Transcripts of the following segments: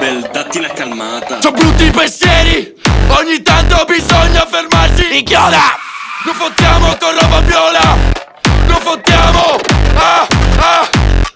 Abel, datti una calmata. C'ho brutti pensieri, ogni tanto bisogna fermarsi. Inchioda! Non fottiamo con roba viola, non fottiamo.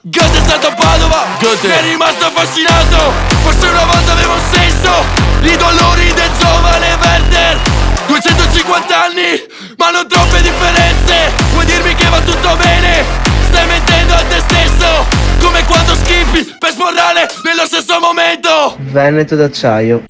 Goethe è stato a Padova, mi è rimasto affascinato. Forse una volta aveva un senso i dolori del giovane Werther. 250 anni, ma non troppe differenze. Vuoi dirmi che va tutto bene? Stai mentendo a te stesso, come quando schippi per sporrare nello stesso momento. Veneto d'acciaio.